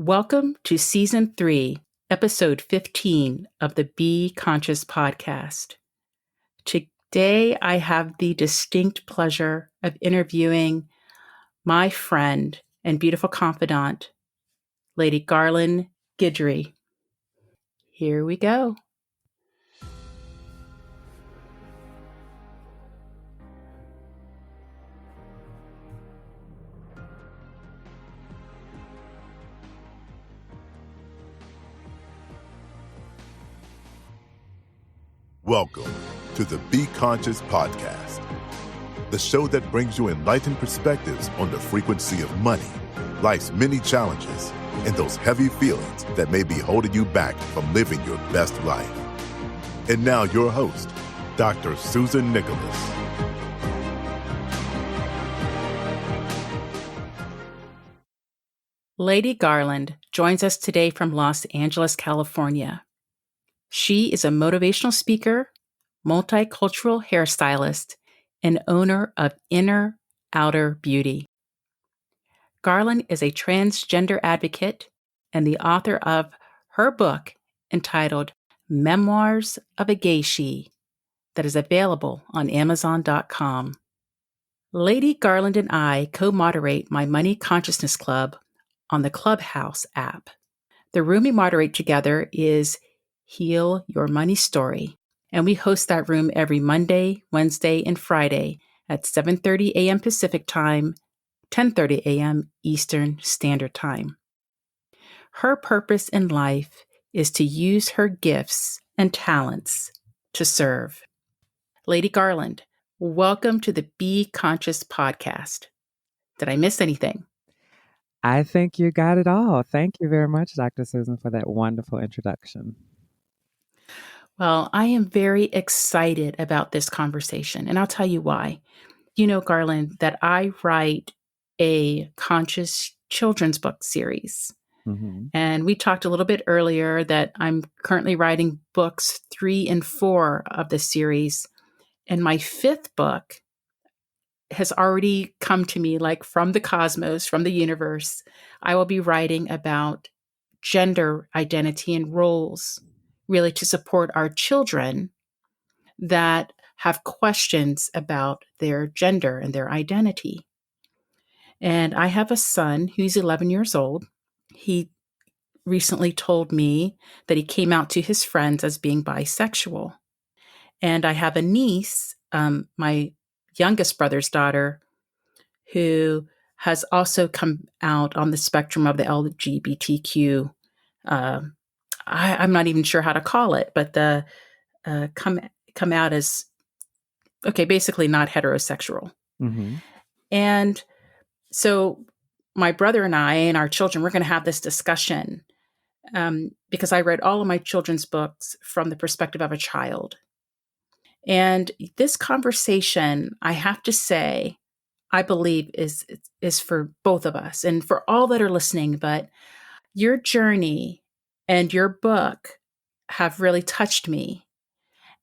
Welcome to Season 3, Episode 15 of the Be Conscious podcast. Today, I have the distinct pleasure of interviewing my friend and beautiful confidant, Lady Garland Guidry. Here we go. Welcome to the Be Conscious podcast, the show that brings you enlightened perspectives on the frequency of money, life's many challenges, and those heavy feelings that may be holding you back from living your best life. And now your host, Dr. Susan Nicholas. Lady Garland joins us today from Los Angeles, California. She is a motivational speaker, multicultural hairstylist, and owner of Inner Outer Beauty. Garland is a transgender advocate and the author of her book entitled Memoirs of a GayShe that is available on Amazon.com. Lady Garland and I co-moderate my Money Consciousness Club on the Clubhouse app. The room we moderate together is Heal Your Money Story, and we host that room every Monday, Wednesday, and Friday at 7:30 a.m. Pacific Time, 10:30 a.m. Eastern Standard Time. Her purpose in life is to use her gifts and talents to serve. Lady Garland, welcome to the Be Conscious podcast. Did I miss anything? I think you got it all. Thank you very much, Dr. Susan, for that wonderful introduction. Well, I am very excited about this conversation, and I'll tell you why. You know, Garland, that I write a conscious children's book series. Mm-hmm. And we talked a little bit earlier that I'm currently writing books 3 and 4 of the series. And my 5th book has already come to me, like from the cosmos, from the universe. I will be writing about gender identity and roles, really to support our children that have questions about their gender and their identity. And I have a son who's 11 years old. He recently told me that he came out to his friends as being bisexual. And I have a niece, my youngest brother's daughter, who has also come out on the spectrum of the LGBTQ. I'm not even sure how to call it, but the come out as, basically not heterosexual. Mm-hmm. And so my brother and I and our children, we're going to have this discussion because I read all of my children's books from the perspective of a child. And this conversation, I have to say, I believe is for both of us and for all that are listening. But your journey and your book have really touched me.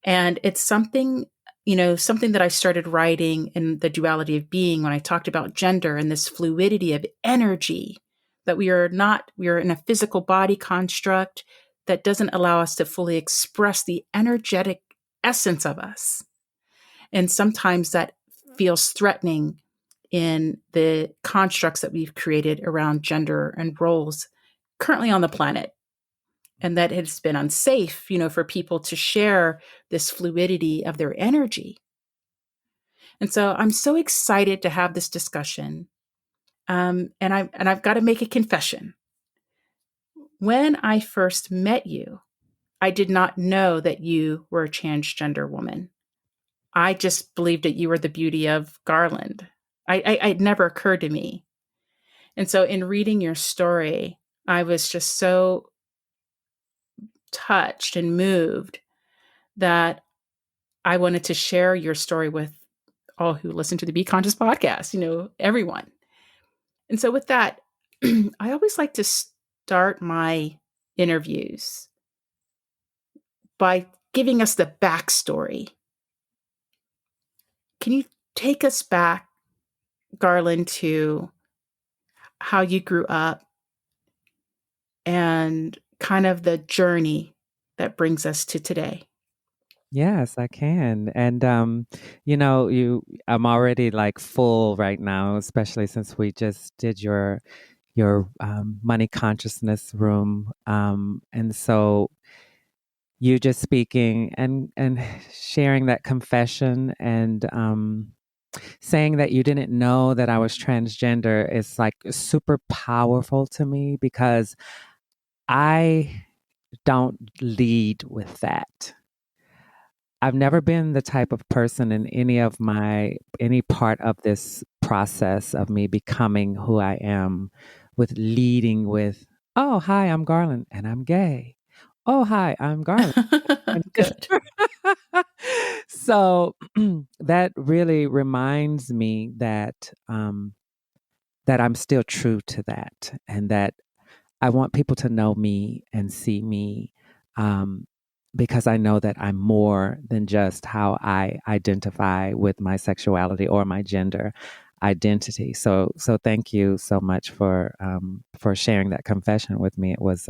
And it's something that I started writing in the duality of being when I talked about gender and this fluidity of energy, that we are in a physical body construct that doesn't allow us to fully express the energetic essence of us. And sometimes that feels threatening in the constructs that we've created around gender and roles currently on the planet. And that it's been unsafe, for people to share this fluidity of their energy. And so I'm so excited to have this discussion. And I've got to make a confession. When I first met you, I did not know that you were a transgender woman. I just believed that you were the beauty of Garland. It never occurred to me. And so in reading your story, I was just so touched and moved that I wanted to share your story with all who listen to the Be Conscious podcast, everyone. And so with that, I always like to start my interviews by giving us the backstory. Can you take us back, Garland, to how you grew up and kind of the journey that brings us to today. Yes, I can. And I'm already like full right now, especially since we just did your money consciousness room. And so you just speaking and sharing that confession and saying that you didn't know that I was transgender is like super powerful to me because I don't lead with that. I've never been the type of person in any part of this process of me becoming who I am with leading with, oh, hi, I'm Garland and I'm gay. Oh, hi, I'm Garland. And Good. so that really reminds me that I'm still true to that and that I want people to know me and see me um, because I know that I'm more than just how I identify with my sexuality or my gender identity. So thank you so much for sharing that confession with me. It was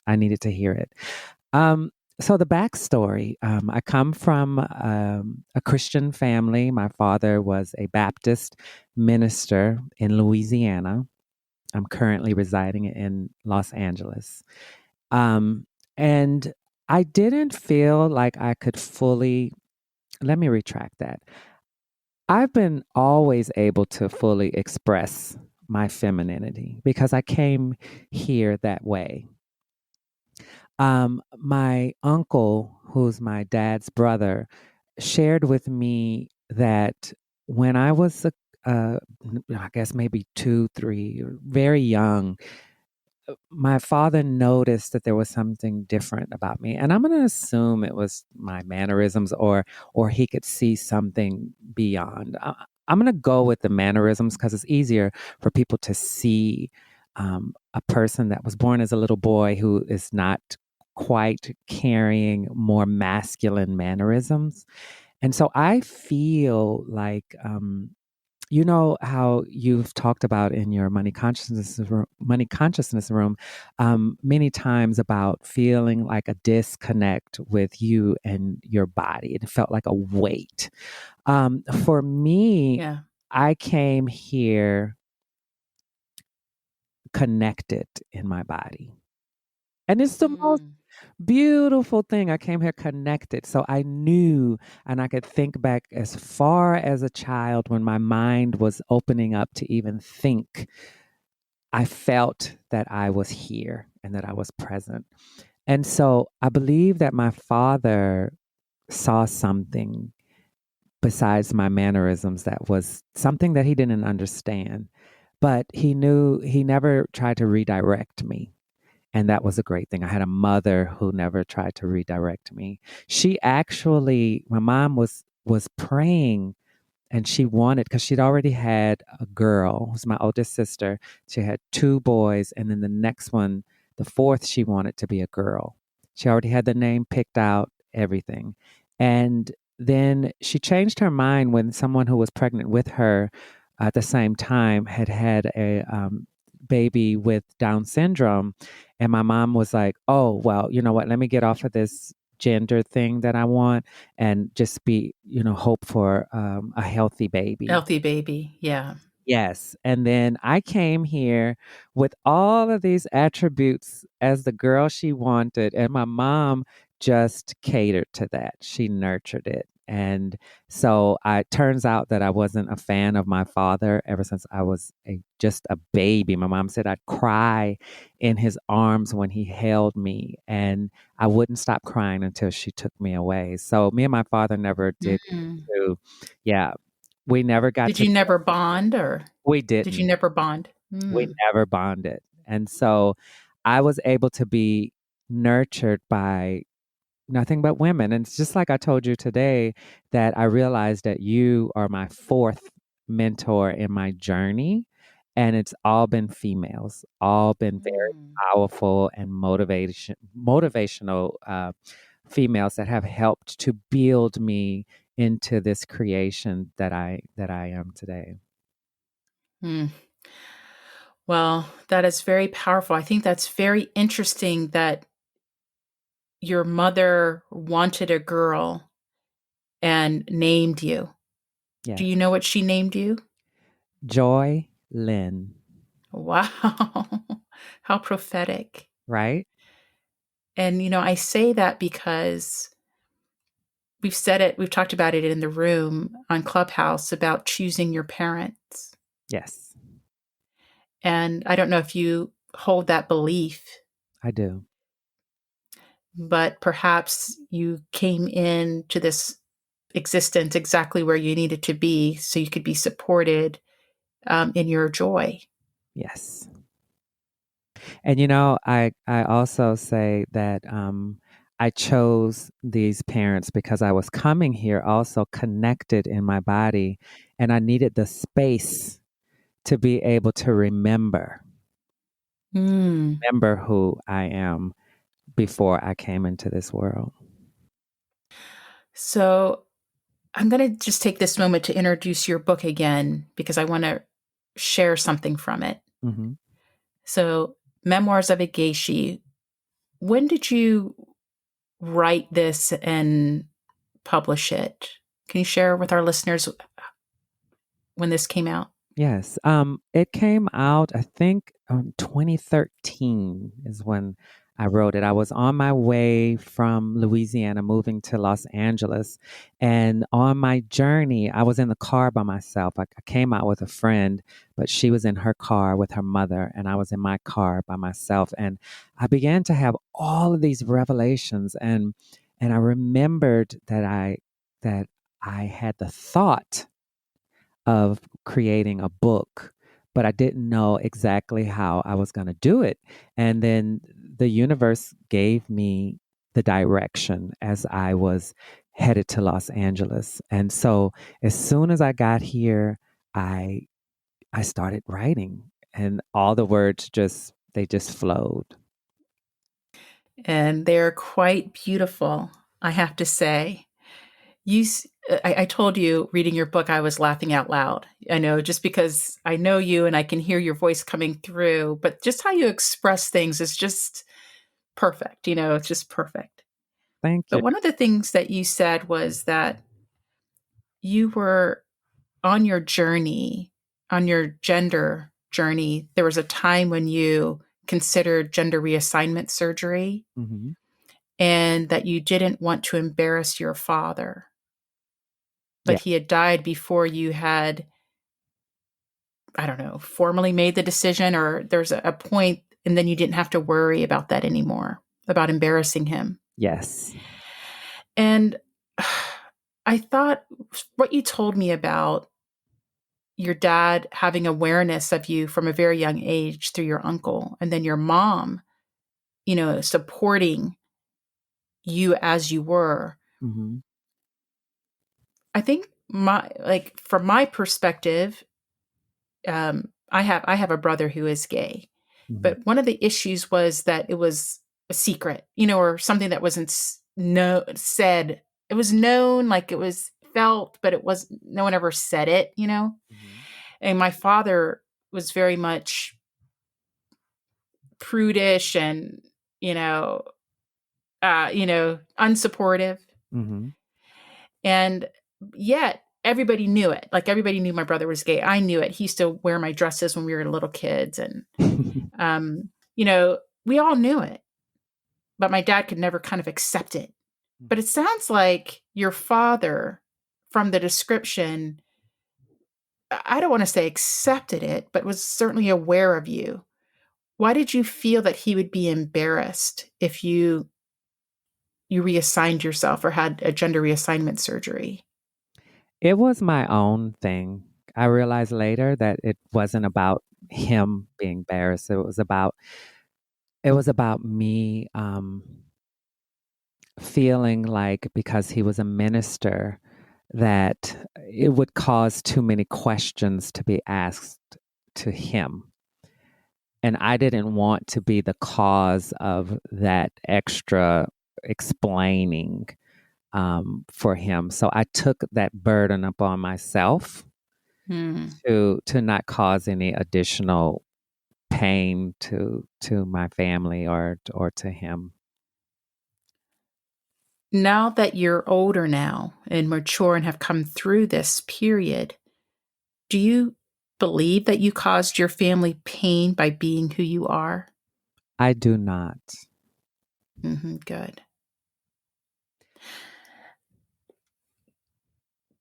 I needed to hear it. So the backstory, I come from a Christian family. My father was a Baptist minister in Louisiana. I'm currently residing in Los Angeles. And I didn't feel like I could fully, let me retract that. I've been always able to fully express my femininity because I came here that way. My uncle, who's my dad's brother, shared with me that when I was, I guess maybe 2, 3, or very young, my father noticed that there was something different about me, and I'm going to assume it was my mannerisms, or he could see something beyond. I'm going to go with the mannerisms because it's easier for people to see a person that was born as a little boy who is not quite carrying more masculine mannerisms. And so I feel like you know how you've talked about in your money consciousness room many times about feeling like a disconnect with you and your body. It felt like a weight. For me, Yeah. I came here connected in my body. And it's the most Mm. beautiful thing. I came here connected. So I knew, and I could think back as far as a child when my mind was opening up to even think. I felt that I was here and that I was present. And so I believe that my father saw something besides my mannerisms that was something that he didn't understand. But he knew he never tried to redirect me. And that was a great thing. I had a mother who never tried to redirect me. She actually, my mom was praying and she wanted, because she'd already had a girl who's my oldest sister. She had two boys, and then the next one, the fourth, she wanted to be a girl. She already had the name picked out, everything. And then she changed her mind when someone who was pregnant with her at the same time had a baby with Down syndrome. And my mom was like, oh, well, you know what? Let me get off of this gender thing that I want and just be, hope for a healthy baby. Healthy baby. Yeah. Yes. And then I came here with all of these attributes as the girl she wanted. And my mom just catered to that. She nurtured it. And so it turns out that I wasn't a fan of my father ever since I was just a baby. My mom said I'd cry in his arms when he held me, and I wouldn't stop crying until she took me away. So me and my father never did Mm. to, yeah, we never got Did to you never bond, or we did you didn't. never bond? We Mm. never bonded. And so I was able to be nurtured by nothing but women. And it's just like I told you today that I realized that you are my fourth mentor in my journey. And it's all been females, all been very Mm. powerful and motivational females that have helped to build me into this creation that I am today. Mm. Well, that is very powerful. I think that's very interesting that your mother wanted a girl and named you. Do Yes. you know what she named you? Joy Lynn, Wow. How prophetic. right? And, I say that because we've said it, we've talked about it in the room on Clubhouse about choosing your parents. Yes, And I don't know if you hold that belief, I do. but perhaps you came into this existence exactly where you needed to be so you could be supported in your joy. Yes. And I also say that I chose these parents because I was coming here also connected in my body, and I needed the space to be able to Mm. remember who I am before I came into this world. So I'm going to just take this moment to introduce your book again because I want to share something from it. Hmm. So, Memoirs of a GayShe. When did you write this and publish it? Can you share with our listeners when this came out? Yes. It came out, I think, 2013 is when I wrote it. I was on my way from Louisiana, moving to Los Angeles. And on my journey, I was in the car by myself. I came out with a friend, but she was in her car with her mother, and I was in my car by myself. And I began to have all of these revelations. And I remembered that I had the thought of creating a book, but I didn't know exactly how I was going to do it. And then the universe gave me the direction as I was headed to Los Angeles. And so as soon as I got here, I I started writing, and all the words just flowed. And they're quite beautiful, I have to say. I told you reading your book, I was laughing out loud. I know just because I know you and I can hear your voice coming through, but just how you express things is just perfect. It's just perfect. Thank you. But one of the things that you said was that you were on your journey, on your gender journey. There was a time when you considered gender reassignment surgery Hmm. and that you didn't want to embarrass your father, but Yeah. he had died before you had, I don't know, formally made the decision, or there's a point, and then you didn't have to worry about that anymore, about embarrassing him. Yes. And I thought what you told me about your dad having awareness of you from a very young age through your uncle, and then your mom, supporting you as you were. Hmm. I think from my perspective, I have a brother who is gay, Hmm. but one of the issues was that it was a secret, or something that wasn't said. It was known, like it was felt, but it was no one ever said it. Hmm. And my father was very much prudish and you know unsupportive, Hmm. and yet everybody knew it. Like everybody knew my brother was gay. I knew it. He used to wear my dresses when we were little kids, and we all knew it, but my dad could never kind of accept it. But it sounds like your father, from the description, I don't want to say accepted it, but was certainly aware of you. Why did you feel that he would be embarrassed if you reassigned yourself or had a gender reassignment surgery? It was my own thing. I realized later that it wasn't about him being embarrassed. It was about me feeling like because he was a minister that it would cause too many questions to be asked to him. And I didn't want to be the cause of that extra explaining for him. So I took that burden upon myself Hmm. to not cause any additional pain to my family or to him. Now that you're older now and mature and have come through this period, do you believe that you caused your family pain by being who you are? I do not. Good.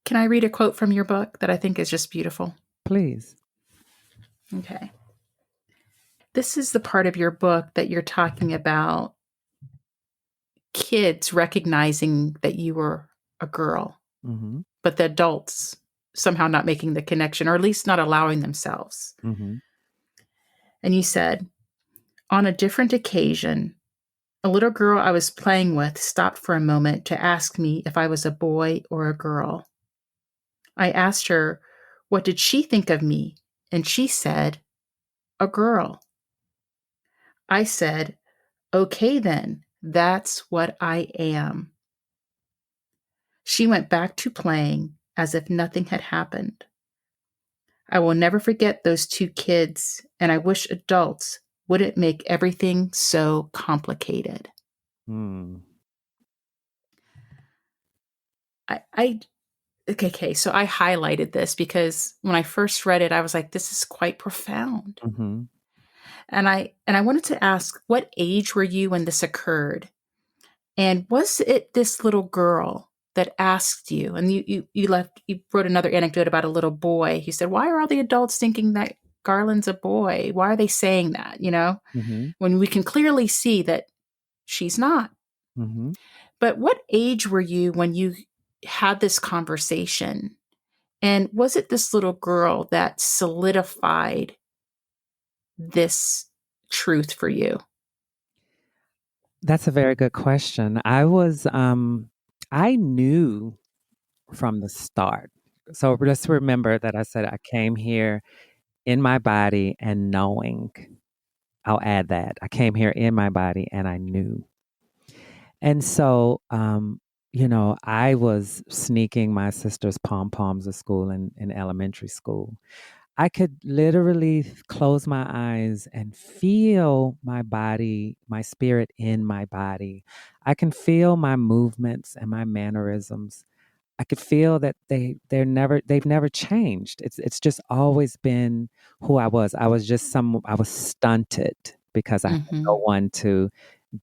Can I read a quote from your book that I think is just beautiful? Please. Okay. This is the part of your book that you're talking about kids recognizing that you were a girl, Mm-hmm. but the adults somehow not making the connection, or at least not allowing themselves. Mm-hmm. And you said, on a different occasion, a little girl I was playing with stopped for a moment to ask me if I was a boy or a girl. I asked her, what did she think of me? And she said, a girl. I said, okay, then, that's what I am. She went back to playing as if nothing had happened. I will never forget those two kids, and I wish adults wouldn't make everything so complicated. Mm. Okay, so I highlighted this because when I first read it, I was like, this is quite profound. Mm-hmm. And I wanted to ask, what age were you when this occurred? And was it this little girl that asked you? And you wrote another anecdote about a little boy. He said, why are all the adults thinking that Garland's a boy? Why are they saying that? Mm-hmm. When we can clearly see that she's not. Mm-hmm. But what age were you when you had this conversation? And was it this little girl that solidified this truth for you? That's a very good question. I knew from the start. So just remember that I said I came here in my body and knowing. I'll add that. I came here in my body and I knew. And so, I was sneaking my sister's pom poms to school in elementary school. I could literally close my eyes and feel my body, my spirit in my body. I can feel my movements and my mannerisms. I could feel that they've never changed. It's just always been who I was. I was stunted because I had no Mm-hmm. one to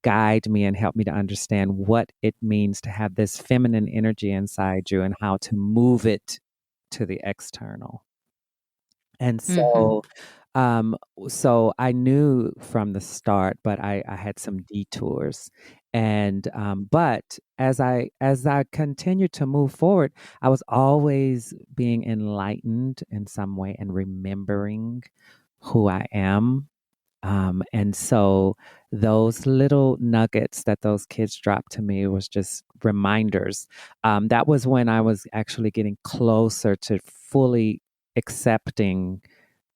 guide me and help me to understand what it means to have this feminine energy inside you and how to move it to the external. And Mm-hmm. um, so I knew from the start, but I had some detours. And but as I continued to move forward, I was always being enlightened in some way and remembering who I am. And so those little nuggets that those kids dropped to me was just reminders. That was when I was actually getting closer to fully accepting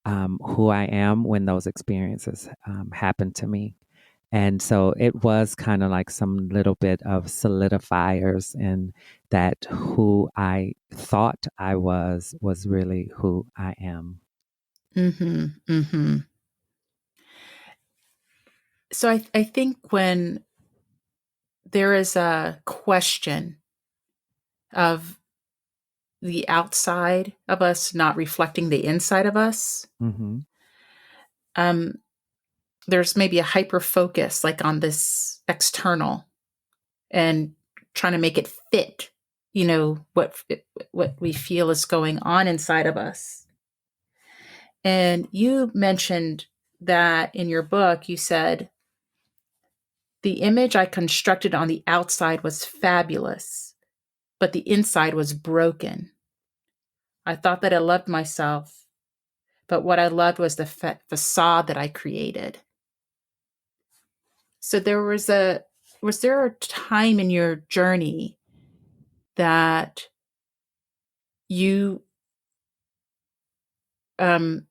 who I am when those experiences happened to me. And so it was kind of like some little bit of solidifiers in that who I thought I was really who I am. Mm-hmm. Mm-hmm. So I think when there is a question of the outside of us not reflecting the inside of us, Mm-hmm. um, there's maybe a hyper focus like on this external and trying to make it fit, what we feel is going on inside of us. And you mentioned that in your book, you said, the image I constructed on the outside was fabulous, but the inside was broken. I thought that I loved myself, but what I loved was the facade that I created. So was there a time in your journey that you um,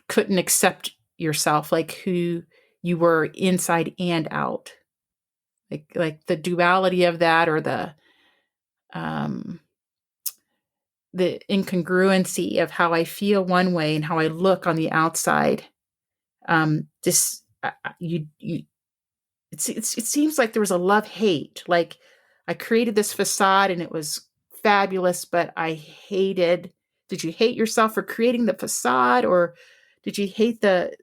couldn't accept yourself, like who you were inside and out, like the duality of that, or um, the incongruency of how I feel one way and how I look on the outside This you it seems like there was a love hate. Like I created this facade and it was fabulous, but I hated. Did you hate yourself for creating the facade, or did you hate the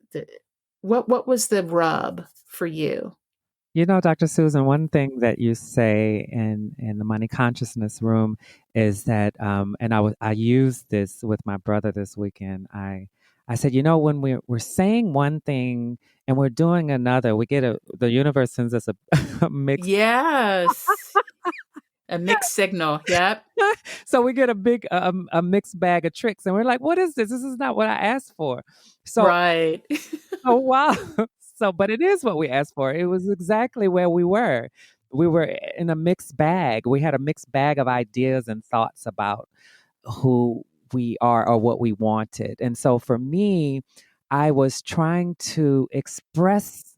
what was the rub for you? You know, Dr. Susan, one thing that you say in the money consciousness room is that, and I used this with my brother this weekend. I said, you know, when we're saying one thing and we're doing another, the universe sends us a, a mixed. Yes. A mixed signal. Yep. So we get a mixed bag of tricks, and we're like, what is this? This is not what I asked for. So Right. Oh, wow. So, but it is what we asked for. It was exactly where we were. We were in a mixed bag. We had a mixed bag of ideas and thoughts about who we are or what we wanted. And so for me, I was trying to express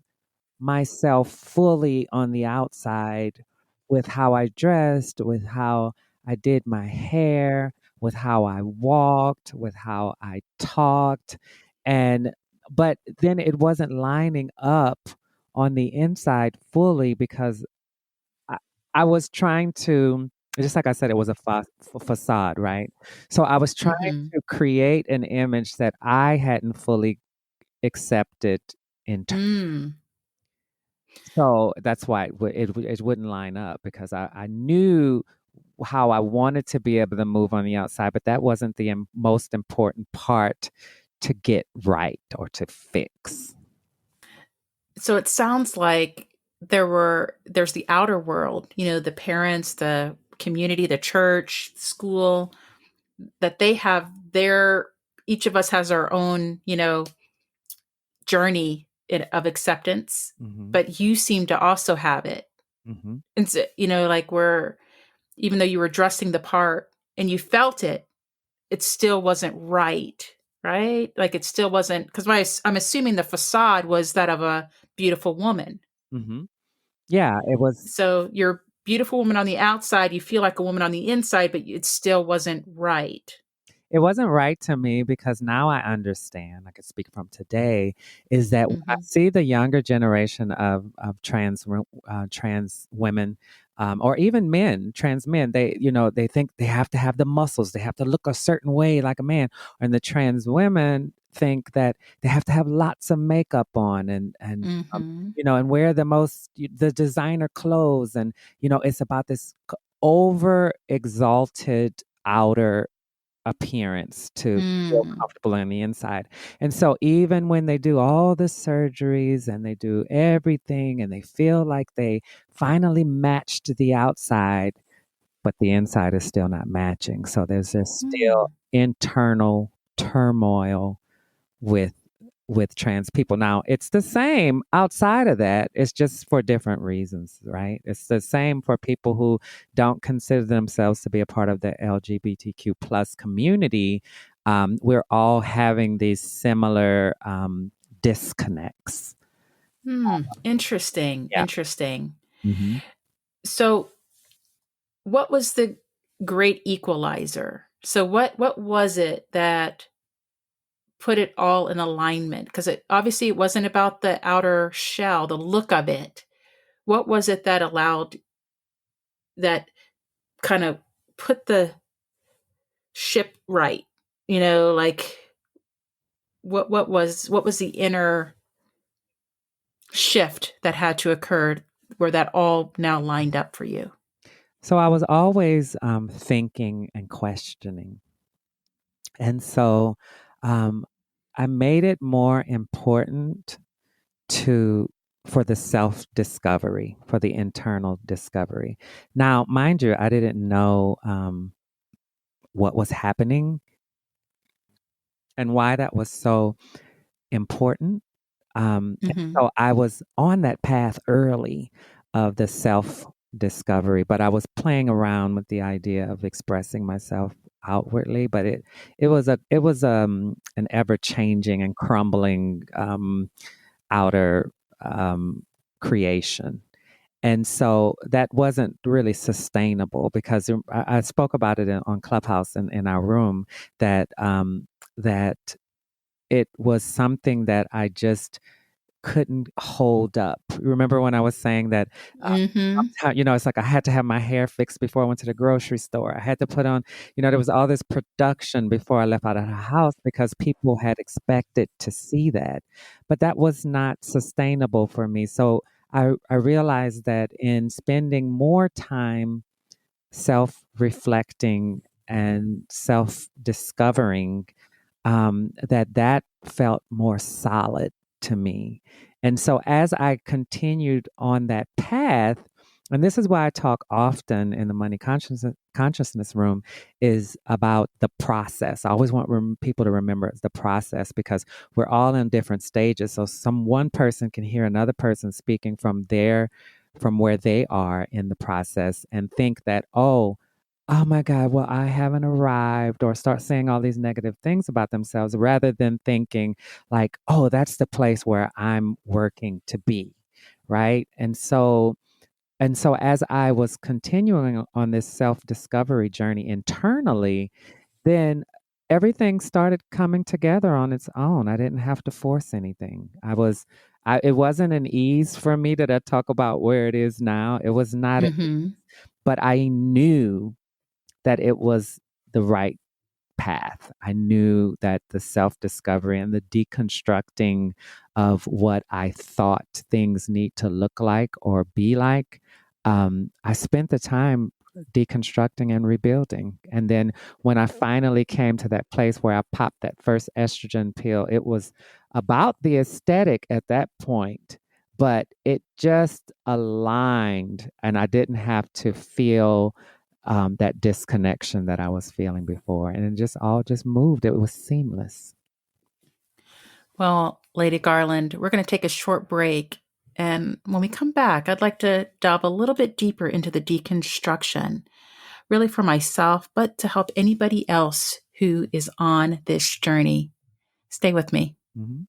myself fully on the outside with how I dressed, with how I did my hair, with how I walked, with how I talked. And but then it wasn't lining up on the inside fully because I, I was trying to, just like I said, it was a facade, right? So I was trying Mhm. to create an image that I hadn't fully accepted internally. Mm. So that's why it wouldn't line up because I knew how I wanted to be able to move on the outside, but that wasn't the most important part to get right or to fix. So it sounds like there's the outer world, the parents, the community, the church, school, that they have their each of us has our own, journey of acceptance, Hmm. but you seem to also have it. Hmm. And so, like even though you were dressing the part and you felt it, it still wasn't right, right? Like it still wasn't, because I'm assuming the facade was that of a beautiful woman. Hmm. Yeah, it was. So you're a beautiful woman on the outside, you feel like a woman on the inside, but it still wasn't right. It wasn't right to me because now I understand, I can speak from today, is that when I Mhm. see the younger generation of trans women, or even men, trans men, they think they have to have the muscles, they have to look a certain way like a man. And the trans women think that they have to have lots of makeup on Mhm. and wear the designer clothes. And, it's about this over exalted outer appearance to feel Mm. comfortable on the inside. And so even when they do all the surgeries and they do everything and they feel like they finally matched the outside, but the inside is still not matching. So there's this still Mm. internal turmoil with trans people. Now, it's the same outside of that. It's just for different reasons, right? It's the same for people who don't consider themselves to be a part of the LGBTQ plus community. We're all having these similar disconnects. Interesting, Yeah. interesting. Hmm. So what was the great equalizer? So what was it that put it all in alignment? Because it obviously it wasn't about the outer shell, the look of it. What was it that allowed that kind of put the ship right? Like what was the inner shift that had to occur where that all now lined up for you? So I was always thinking and questioning. And so um, I made it more important to for the self discovery, for the internal discovery. Now, mind you, I didn't know what was happening and why that was so important. And Mhm. so I was on that path early of the self discovery, but I was playing around with the idea of expressing myself outwardly. But it was an ever changing and crumbling outer creation. And so that wasn't really sustainable because I spoke about it on Clubhouse in our room that that it was something that I just couldn't hold up. Remember when I was saying that, Mm-hmm. it's like I had to have my hair fixed before I went to the grocery store. I had to put on, there was all this production before I left out of the house because people had expected to see that. But that was not sustainable for me. So I realized that in spending more time self reflecting and self discovering, that felt more solid to me. And so as I continued on that path, and this is why I talk often in the consciousness room, is about the process. I always want people to remember the process because we're all in different stages. So one person can hear another person speaking from where they are in the process and think that, oh my God, well, I haven't arrived, or start saying all these negative things about themselves rather than thinking like, oh, that's the place where I'm working to be. Right. And so as I was continuing on this self-discovery journey internally, then everything started coming together on its own. I didn't have to force anything. It wasn't an ease for me that I talk about where it is now. It was not, Mm-hmm. but I knew that it was the right path. I knew that the self discovery and the deconstructing of what I thought things need to look like or be like, I spent the time deconstructing and rebuilding. And then when I finally came to that place where I popped that first estrogen pill, it was about the aesthetic at that point, but it just aligned and I didn't have to feel that disconnection that I was feeling before. And it just moved. It was seamless. Well, Lady Garland, we're going to take a short break. And when we come back, I'd like to delve a little bit deeper into the deconstruction, really for myself, but to help anybody else who is on this journey. Stay with me. Mm-hmm.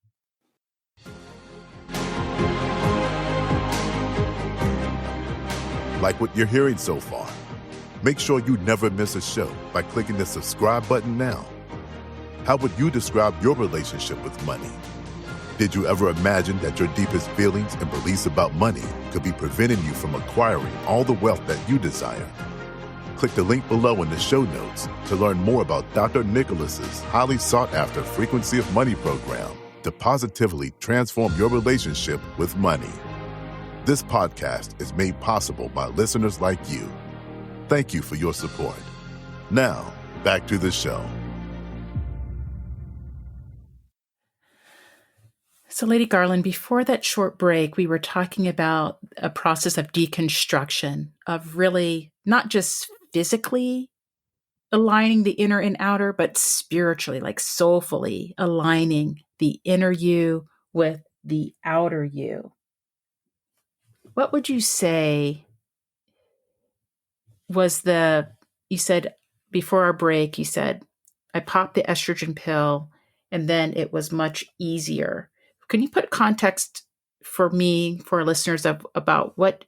Like what you're hearing so far? Make sure you never miss a show by clicking the subscribe button now. How would you describe your relationship with money? Did you ever imagine that your deepest feelings and beliefs about money could be preventing you from acquiring all the wealth that you desire? Click the link below in the show notes to learn more about Dr. Nicholas's highly sought-after Frequency of Money program to positively transform your relationship with money. This podcast is made possible by listeners like you. Thank you for your support. Now, back to the show. So, Lady Garland, before that short break, we were talking about a process of deconstruction, of really not just physically aligning the inner and outer, but spiritually, like soulfully aligning the inner you with the outer you. What would you say was you said before our break, you said, I popped the estrogen pill and then it was much easier. Can you put context for me, for our listeners, about what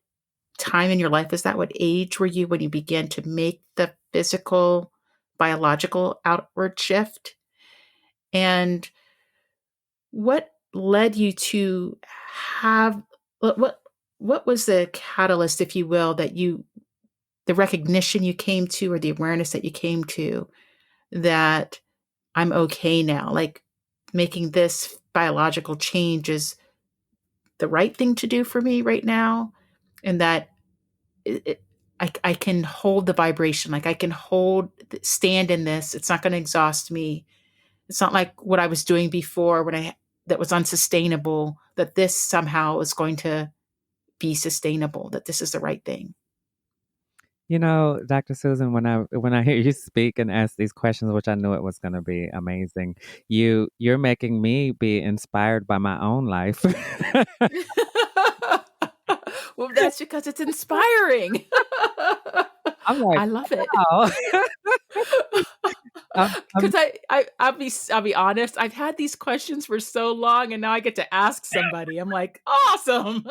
time in your life was that? What age were you when you began to make the physical, biological outward shift? And what led you to have what was the catalyst, if you will, the recognition you came to, or the awareness that you came to, that I'm okay now, like making this biological change is the right thing to do for me right now, and that I can hold the vibration, like I can stand in this. It's not going to exhaust me. It's not like what I was doing before that was unsustainable, that this somehow is going to be sustainable, that this is the right thing. Dr. Susan, when I hear you speak and ask these questions, which I knew it was going to be amazing, you're making me be inspired by my own life. Well, that's because it's inspiring. I'm like, I love it. wow. Because I'll be honest, I've had these questions for so long, and now I get to ask somebody. I'm like, awesome.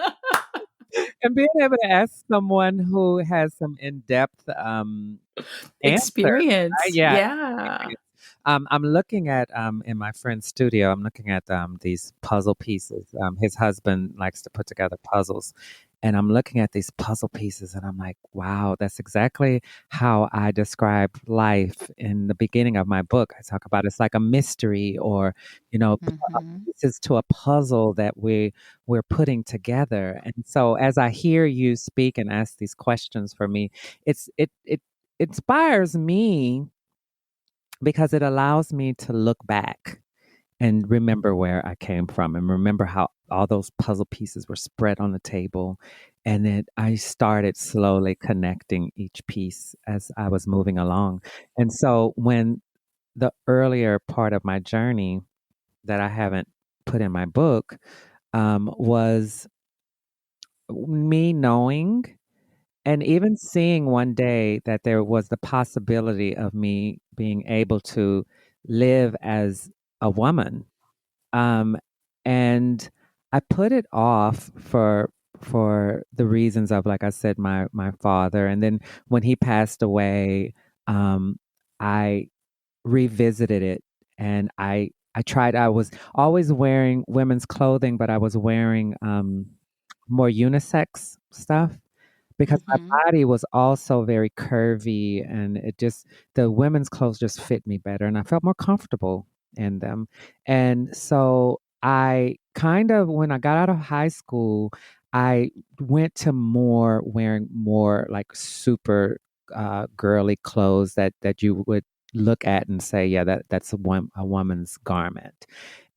And being able to ask someone who has some in-depth answers, right? Experience. Yeah. Yeah. I'm looking at in my friend's studio. I'm looking at these puzzle pieces. His husband likes to put together puzzles, and I'm looking at these puzzle pieces, and I'm like, wow, that's exactly how I describe life in the beginning of my book. I talk about it's like a mystery, or Mm-hmm. pieces to a puzzle that we're putting together. And so, as I hear you speak and ask these questions for me, it inspires me because it allows me to look back and remember where I came from and remember how all those puzzle pieces were spread on the table. And then I started slowly connecting each piece as I was moving along. And so when the earlier part of my journey that I haven't put in my book was me knowing and even seeing one day that there was the possibility of me being able to live as a woman. Um, and I put it off for the reasons of, like I said, my father. And then when he passed away, I revisited it, and I tried. I was always wearing women's clothing, but I was wearing more unisex stuff because my Mm-hmm. body was also very curvy, and it just the women's clothes just fit me better, and I felt more comfortable in them. And so I kind of, when I got out of high school, I went to more wearing more like super girly clothes that you would look at and say, yeah, that's a woman's garment.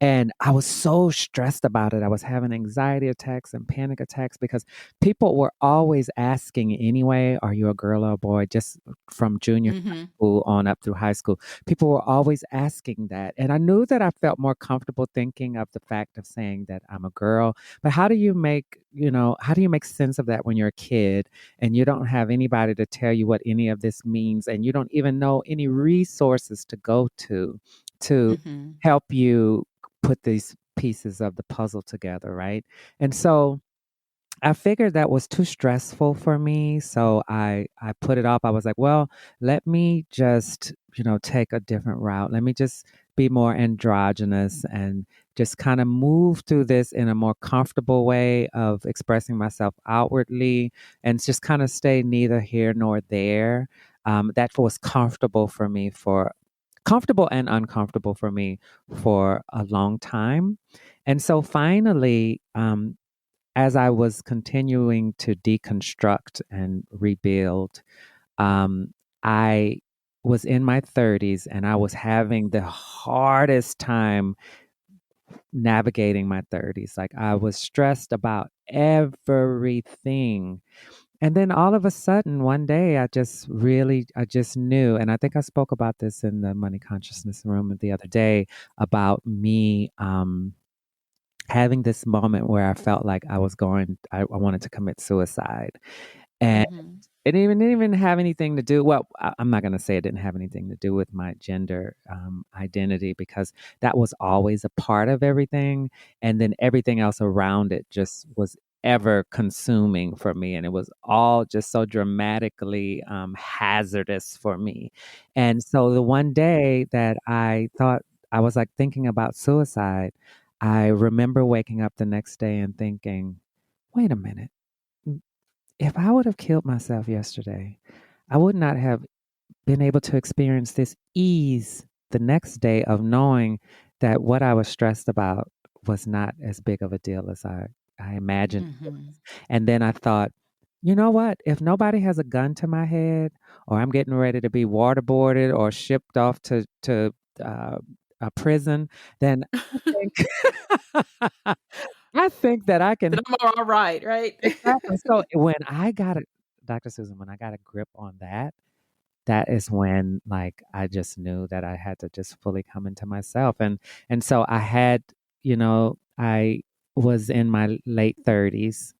And I was so stressed about it. I was having anxiety attacks and panic attacks because people were always asking anyway, are you a girl or a boy? Just from junior Mm-hmm. school on up through high school. People were always asking that. And I knew that I felt more comfortable thinking of the fact of saying that I'm a girl. But how do you make sense of that when you're a kid and you don't have anybody to tell you what any of this means, and you don't even know any resources to go to Mm-hmm. help you put these pieces of the puzzle together, right? And so I figured that was too stressful for me, so I put it off. I was like, well, let me just, take a different route. Let me just be more androgynous and just kind of move through this in a more comfortable way of expressing myself outwardly, and just kind of stay neither here nor there. That was comfortable and uncomfortable for me for a long time. And so finally, as I was continuing to deconstruct and rebuild, I was in my 30s, and I was having the hardest time navigating my 30s. Like, I was stressed about everything. And then all of a sudden, one day, I just knew. And I think I spoke about this in the Money Consciousness Room the other day about me. Having this moment where I felt like I wanted to commit suicide. And Mm-hmm. it didn't even have anything to do, well, I'm not going to say it didn't have anything to do with my gender identity, because that was always a part of everything. And then everything else around it just was ever consuming for me. And it was all just so dramatically hazardous for me. And so the one day that I thought I was like thinking about suicide, I remember waking up the next day and thinking, wait a minute, if I would have killed myself yesterday, I would not have been able to experience this ease the next day of knowing that what I was stressed about was not as big of a deal as I imagined. Mm-hmm. And then I thought, you know what? If nobody has a gun to my head, or I'm getting ready to be waterboarded or shipped off to uh, a prison, then I think I think that I can. Then I'm all right, right? Exactly. So when I got it, Dr. Susan, when I got a grip on that, that is when, like, I just knew that I had to just fully come into myself. And so I was in my late 30s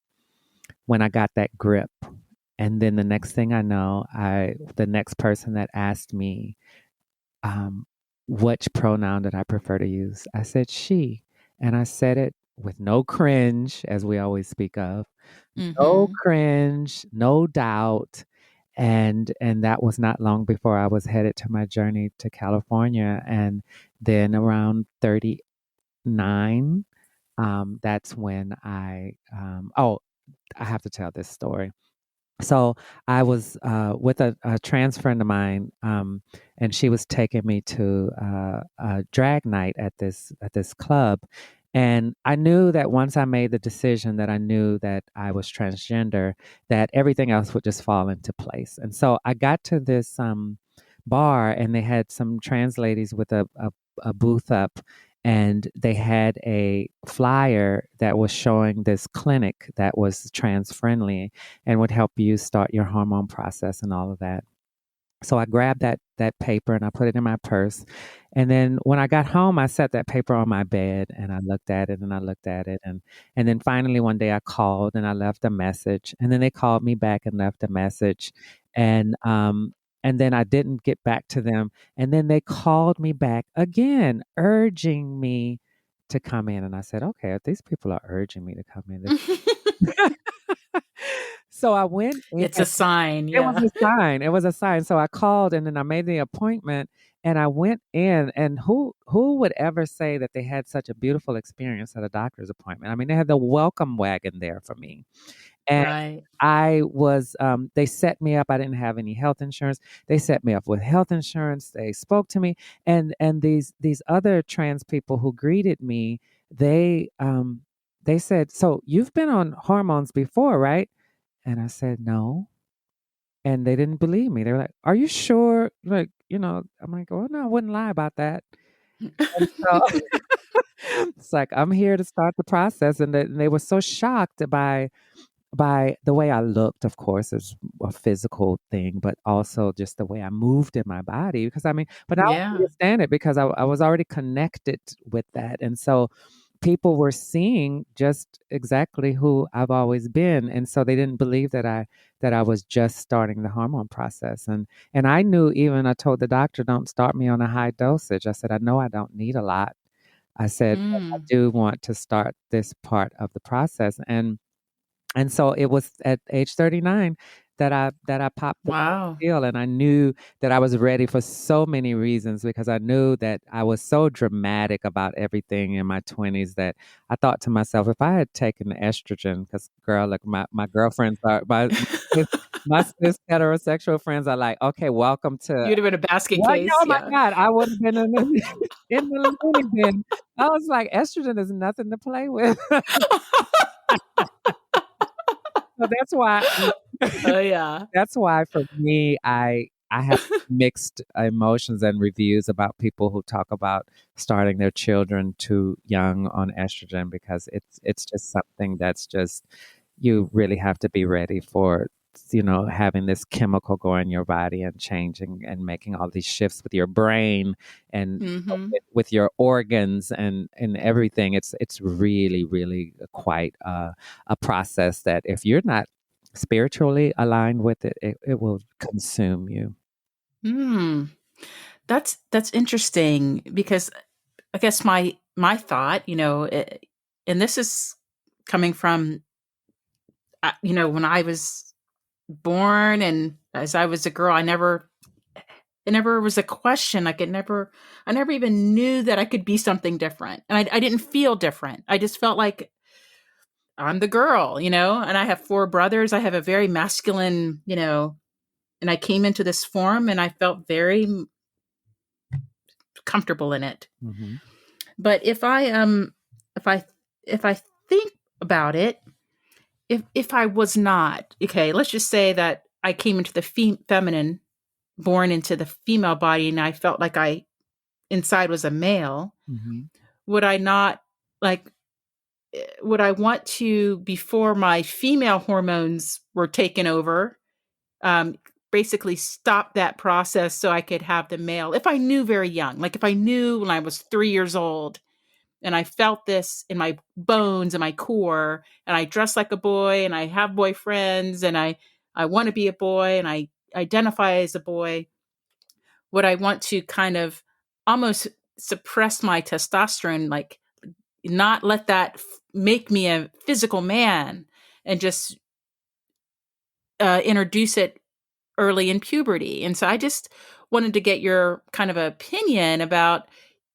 when I got that grip. And then the next thing I know, the next person that asked me which pronoun did I prefer to use, I said she. And I said it with no cringe, as we always speak of. No Mm-hmm. cringe, no doubt. And that was not long before I was headed to my journey to California. And then around 39, that's when I have to tell this story. So I was with a trans friend of mine, and she was taking me to a drag night at this club. And I knew that once I made the decision that I knew that I was transgender, that everything else would just fall into place. And so I got to this bar, and they had some trans ladies with a booth up, and they had a flyer that was showing this clinic that was trans friendly and would help you start your hormone process and all of that. So I grabbed that paper and I put it in my purse. And then when I got home, I set that paper on my bed and I looked at it and I looked at it. And then finally one day I called and I left a message. And then they called me back and left a message. And and then I didn't get back to them. And then they called me back again, urging me to come in. And I said, okay, if these people are urging me to come in, so I went in. It's a sign. It was Yeah. a sign. It was a sign. So I called and then I made the appointment and I went in, and who would ever say that they had such a beautiful experience at a doctor's appointment? I mean, they had the welcome wagon there for me. And Right. I was they set me up. I didn't have any health insurance. They set me up with health insurance. They spoke to me, and these other trans people who greeted me, they said, "So you've been on hormones before, right?" And I said, "No." And they didn't believe me. They were like, "Are you sure?" Like, I'm like, "Oh, no, I wouldn't lie about that." And so it's like, I'm here to start the process. And they were so shocked by the way I looked, of course, is a physical thing, but also just the way I moved in my body. Because I mean, but I Yeah. understand it because I was already connected with that. And so people were seeing just exactly who I've always been. And so they didn't believe that I was just starting the hormone process. And I knew, even I told the doctor, don't start me on a high dosage. I said, I know I don't need a lot. I said, but I Mm. do want to start this part of the process. And so it was at age 39 that I popped the Wow. pill, and I knew that I was ready for so many reasons, because I knew that I was so dramatic about everything in my 20s that I thought to myself, if I had taken estrogen, because girl, look, my girlfriends are my cis heterosexual friends are like, okay, welcome to You'd have been a basket what? case. Oh my Yeah. God, I would have been in the in the loony bin. I was like, estrogen is nothing to play with. So that's why Oh, yeah. that's why for me, I have mixed emotions and reviews about people who talk about starting their children too young on estrogen, because it's just something that's just, you really have to be ready for, having this chemical go in your body and changing and making all these shifts with your brain and Mhm. with your organs and everything. It's really, really quite a process that if you're not spiritually aligned with it, it will consume you. Mm. That's interesting because I guess my thought, and this is coming from, when I was born and as I was a girl, it never was a question. Like I never even knew that I could be something different. And I didn't feel different. I just felt like I'm the girl, and I have four brothers. I have a very masculine, and I came into this form and I felt very comfortable in it. Mhm. But if I if I think about it, if I was not, okay, let's just say that I came into the feminine, born into the female body, and I felt like I inside was a male, Mhm. would I not, like, would I want to, before my female hormones were taken over, um, basically stop that process so I could have the male? If I knew very young, like if I knew when I was 3 years old and I felt this in my bones and my core, and I dress like a boy and I have boyfriends and I want to be a boy and I identify as a boy, would I want to kind of almost suppress my testosterone, like not let that make me a physical man, and just introduce it early in puberty. And so I just wanted to get your kind of opinion about,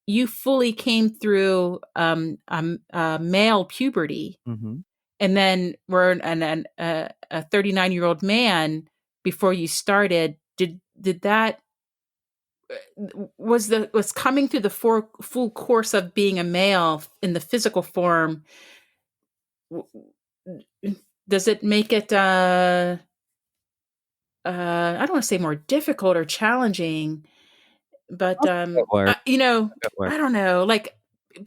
you fully came through male puberty, Mhm. and then were a 39-year-old man before you started. Did that was coming through the full course of being a male in the physical form? Does it make it I don't want to say more difficult or challenging, but That's a good word. Good word. I don't know, like,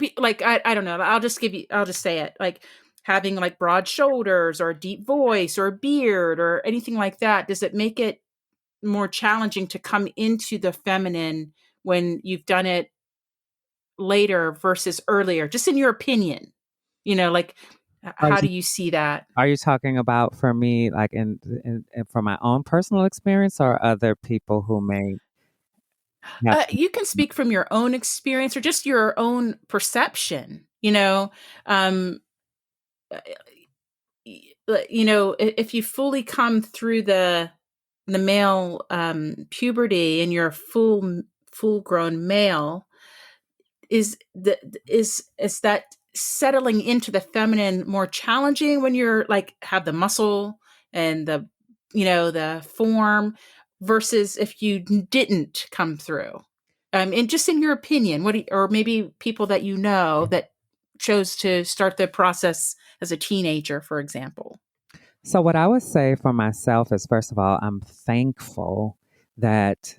I don't know. I'll just say it, like having like broad shoulders or a deep voice or a beard or anything like that. Does it make it more challenging to come into the feminine when you've done it later versus earlier? Just in your opinion, like, Are how you do you see that? are you talking about for me, like in from my own personal experience, or other people who may have? You can speak from your own experience or just your own perception. Um, uh, if you fully come through the male puberty and you're a full grown male, is that settling into the feminine more challenging when you're like have the muscle and the form, versus if you didn't come through? And just in your opinion, or maybe people that that chose to start the process as a teenager, for example. So what I would say for myself is, first of all, I'm thankful that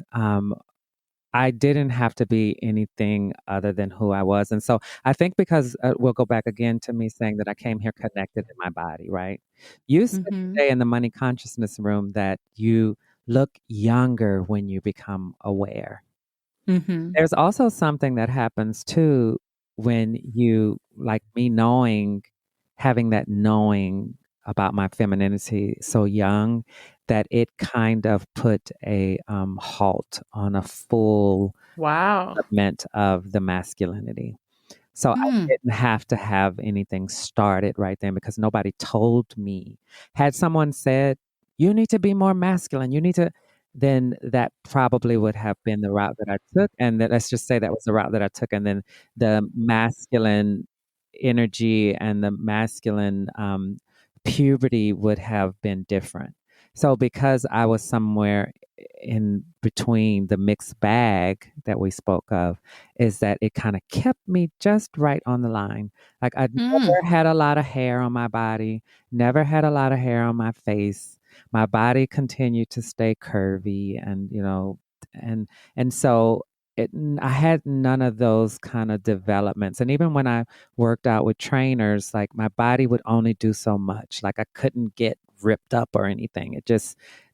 I didn't have to be anything other than who I was. And so I think because we'll go back again to me saying that I came here connected in my body, right? You said Mhm. today in the money consciousness room that you look younger when you become aware. Mhm. There's also something that happens too when you, like me, having that knowing about my femininity so young, that it kind of put a halt on a full Wow. development of the masculinity. So I Mm. didn't have to have anything started right then because nobody told me. Had someone said, you need to be more masculine, you need to, then that probably would have been the route that I took. And that, let's just say that was the route that I took. And then the masculine energy and the masculine puberty would have been different. So because I was somewhere in between the mixed bag that we spoke of, is that it kind of kept me just right on the line. Like I'd Mm. never had a lot of hair on my body, never had a lot of hair on my face. My body continued to stay curvy and and so I had none of those kind of developments. And even when I worked out with trainers, like my body would only do so much. Like I couldn't get ripped up or anything.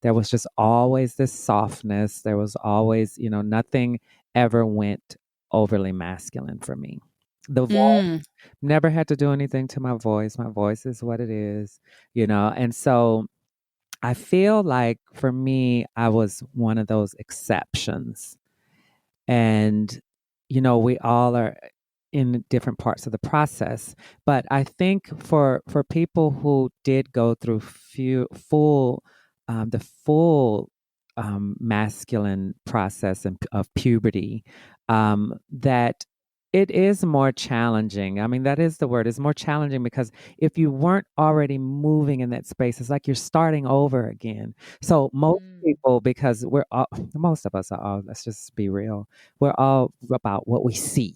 There was just always this softness. There was always, nothing ever went overly masculine for me. The voice, Mm. never had to do anything to my voice. My voice is what it is. And so I feel like for me, I was one of those exceptions. And, we all are in different parts of the process. But I think for people who did go through the full masculine process of puberty, that it is more challenging. I mean, that is the word. It's more challenging because if you weren't already moving in that space, it's like you're starting over again. So most Mm. people, because most of us are all, let's just be real, we're all about what we see.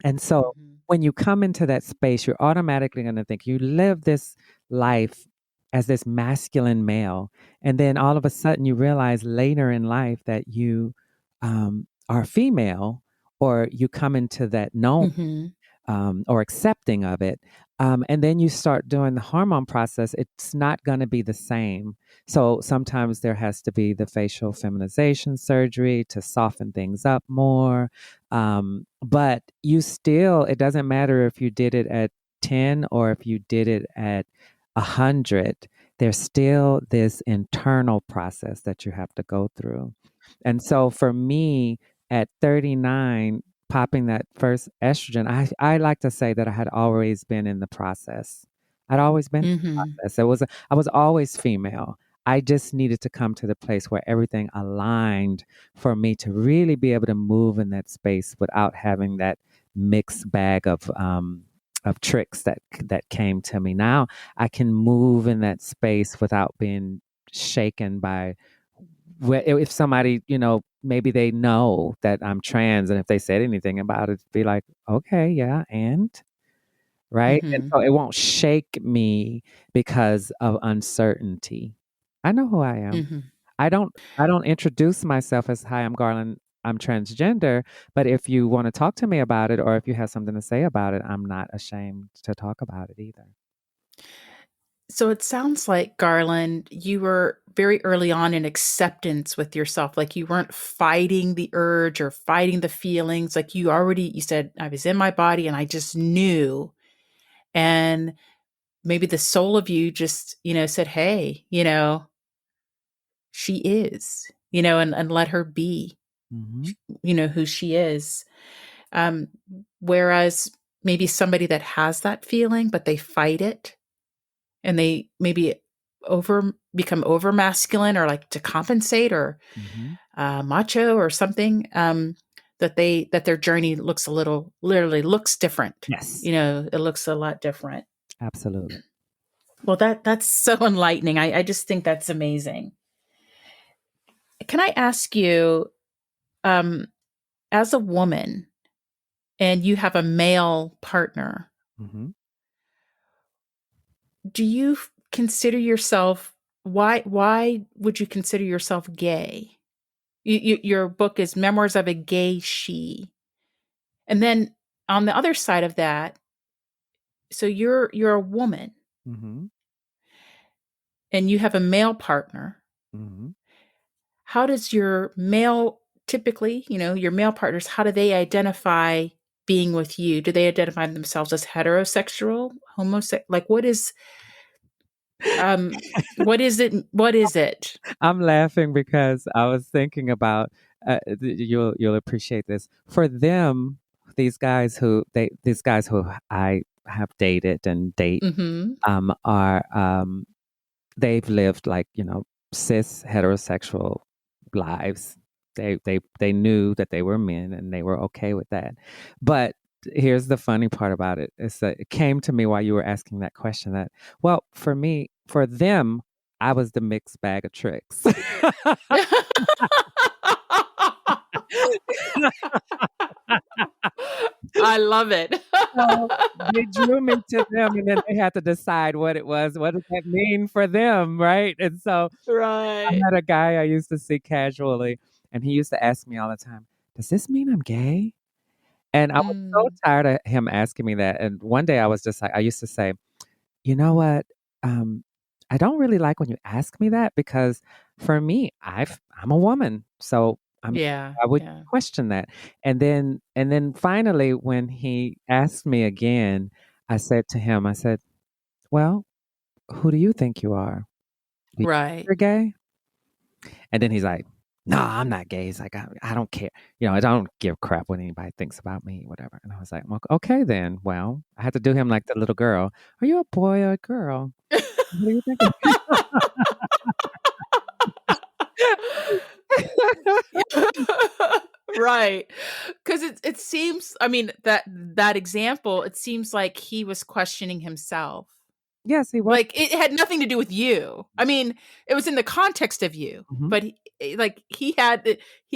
And so Mhm. when you come into that space, you're automatically going to think you live this life as this masculine male. And then all of a sudden you realize later in life that you are female, or you come into that knowing Mhm. or accepting of it. And then you start doing the hormone process, it's not going to be the same. So sometimes there has to be the facial feminization surgery to soften things up more. But it doesn't matter if you did it at 10 or if you did it at 100, there's still this internal process that you have to go through. And so for me, at 39, popping that first estrogen, I like to say that I had always been in the process. I'd always been in the Mhm. process. I was always female. I just needed to come to the place where everything aligned for me to really be able to move in that space without having that mixed bag of tricks that came to me. Now I can move in that space without being shaken by if somebody, maybe they know that I'm trans, and if they said anything about it, be like, okay, yeah, and right. And Mm-hmm. so it won't shake me because of uncertainty. I know who I am. Mm-hmm. I don't introduce myself as, hi, I'm Garland, I'm transgender, but if you want to talk to me about it, or if you have something to say about it, I'm not ashamed to talk about it either. So it sounds like, Garland, you were very early on in acceptance with yourself. Like you weren't fighting the urge or fighting the feelings. Like you said, I was in my body and I just knew. And maybe the soul of you just, said, hey, she is, and let her be, Mhm. who she is. Um, Whereas maybe somebody that has that feeling, but they fight it and they maybe become over masculine or like to compensate or Mhm. macho or something, that their journey literally looks different. Yes, It looks a lot different. absolutely. Well, that's so enlightening. I just think that's amazing. Can I ask you, um, as a woman and you have a male partner, Mhm. do you consider yourself, why would you consider yourself gay? Your book is Memoirs of a GayShe. And then on the other side of that, so you're a woman Mhm. and you have a male partner. Mhm. How does your male typically, your male partners, how do they identify being with you? Do they identify themselves as heterosexual, homosexual? Like um what is it? What is it? I'm laughing because I was thinking about, you'll appreciate this. For them, these guys who I have dated and date, Mhm. are they've lived like, cis heterosexual lives. They knew that they were men and they were okay with that. But here's the funny part about it, is that it came to me while you were asking that question, that, well, for them, I was the mixed bag of tricks. I love it. So they drew me to them, and then they had to decide what it was. What does that mean for them, right? And so I Right. had a guy I used to see casually, and he used to ask me all the time, "Does this mean I'm gay?" And I was so Mm. tired of him asking me that. And one day I was just like, I used to say, "You know what? Um, I don't really like when you ask me that, because for me, I'm a woman, so Yeah, I would yeah. question that." And then finally, when he asked me again, I said to him, I said, "Well, who do you think you are? Do you think Right. you're gay?" And then he's like, "No, I'm not gay." He's like, I don't care. I don't give a crap what anybody thinks about me, whatever. And I was like, well, okay, then. Well, I had to do him like the little girl. Are you a boy or a girl? What do you think? Right. Because it seems, I mean, that example, it seems like he was questioning himself. Yes, he was. Like, it had nothing to do with you. I mean, it was in the context of you, Mhm. but like, he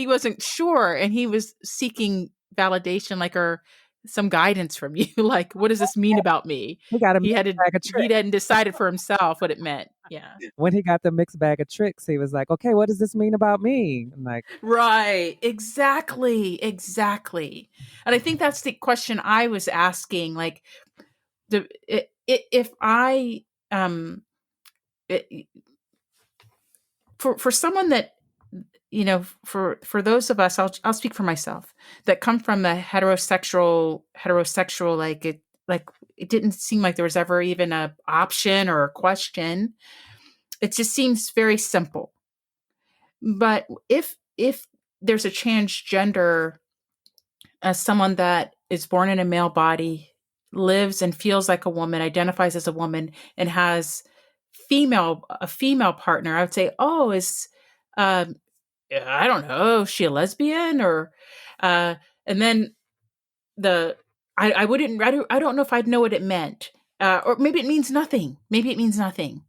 wasn't sure, and he was seeking validation, like, or some guidance from you, like, "What does this mean about me?" He got a He mixed bag of he tricks. hadn't decided for himself what it meant. Yeah. When he got the mixed bag of tricks, he was like, okay, what does this mean about me? I'm like, Right. Exactly. Exactly. And I think that's the question I was asking. Like, if I, I for someone that, for those of us, I'll speak for myself, that come from the heterosexual, like it didn't seem like there was ever even a option or a question. It just seems very simple. But if there's a transgender, as someone that is born in a male body, lives and feels like a woman, identifies as a woman, and has a female partner, I would say, oh, um, I don't know, is she a lesbian or, and then I wouldn't, I don't know if I'd know what it meant. Or maybe it means nothing. Maybe it means nothing.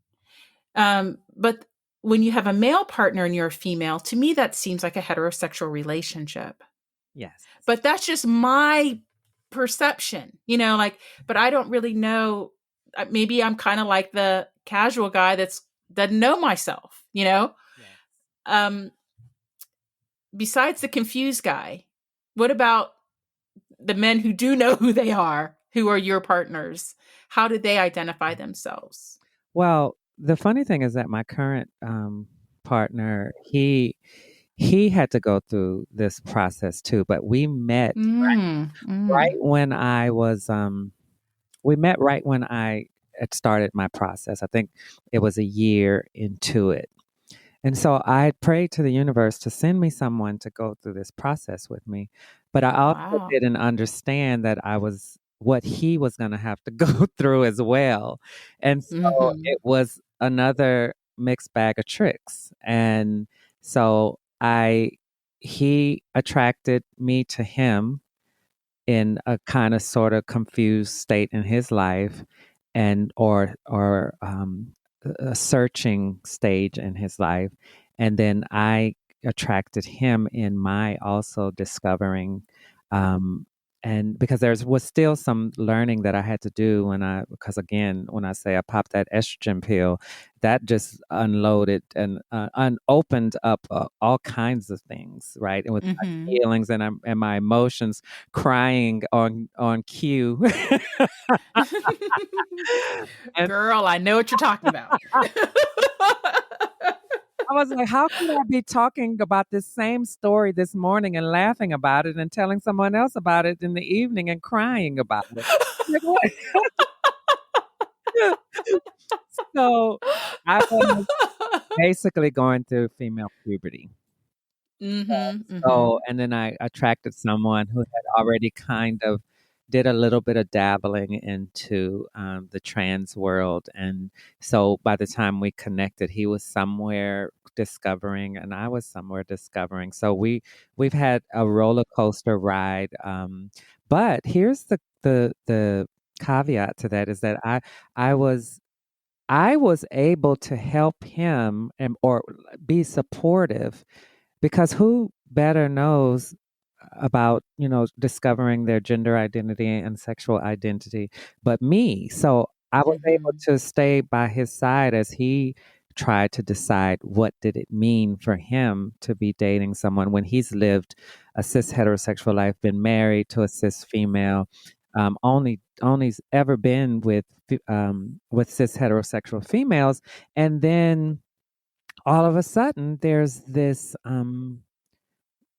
But when you have a male partner and you're a female, to me, that seems like a heterosexual relationship. Yes. But that's just my perception, like, but I don't really know. Maybe I'm kind of like the casual guy doesn't know myself, Yes. Um, besides the confused guy, what about the men who do know who they are, who are your partners? How do they identify themselves? Well, the funny thing is that my current partner, he had to go through this process too, but we met Mm, right mm. when I was we met right when I had started my process. I think it was a year into it. And so I prayed to the universe to send me someone to go through this process with me. But I also Wow. didn't understand that I was what he was going to have to go through as well. And so Mm-hmm. it was another mixed bag of tricks. And so he attracted me to him in a kind of sort of confused state in his life and or a searching stage in his life, and then I attracted him in my also discovering, um and because was still some learning that I had to do because again, when I say I popped that estrogen pill, that just unloaded and opened up all kinds of things, right? And with my Mm-hmm. feelings and my emotions crying on cue. And Girl, I know what you're talking about. I was like, how could I be talking about this same story this morning and laughing about it and telling someone else about it in the evening and crying about it? Like, what? So I was basically going through female puberty. Mm-hmm. So, Mm-hmm. and then I attracted someone who had already kind of did a little bit of dabbling into the trans world. And so by the time we connected, he was somewhere discovering and I was somewhere discovering. So we've had a roller coaster ride. But here's the caveat to that is that I was I was able to help him and or be supportive because who better knows about, discovering their gender identity and sexual identity but me. So I was able Mm-hmm. to stay by his side as he tried to decide what did it mean for him to be dating someone when he's lived a cis heterosexual life, been married to a cis female, only ever been with cis heterosexual females, and then all of a sudden there's this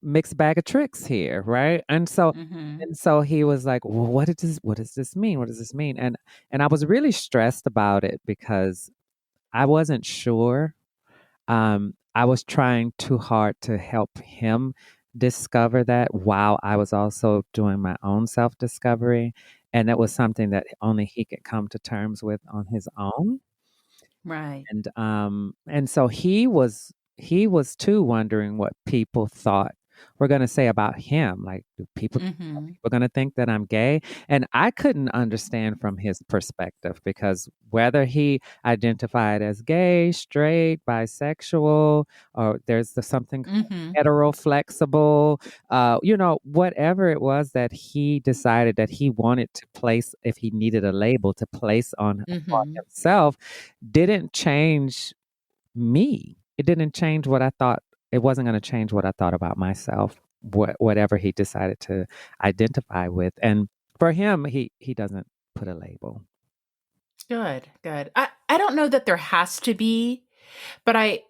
mixed bag of tricks here, right? Mm-hmm. And so he was like, "Well, what does this mean? What does this mean?" And I was really stressed about it because I wasn't sure. I was trying too hard to help him discover that while I was also doing my own self-discovery, and that was something that only he could come to terms with on his own. Right. And so he was too wondering what people thought were going to say about him. Like, do people are Mm-hmm. people going to think that I'm gay? And I couldn't understand from his perspective because whether he identified as gay, straight, bisexual, or something Mm-hmm. hetero flexible, whatever it was that he decided that he wanted to place, if he needed a label to place on Mm-hmm. himself, didn't change me. It didn't change what I thought. It wasn't going to change what I thought about myself. Whatever he decided to identify with, and for him, he doesn't put a label. Good. Good. I don't know that there has to be, but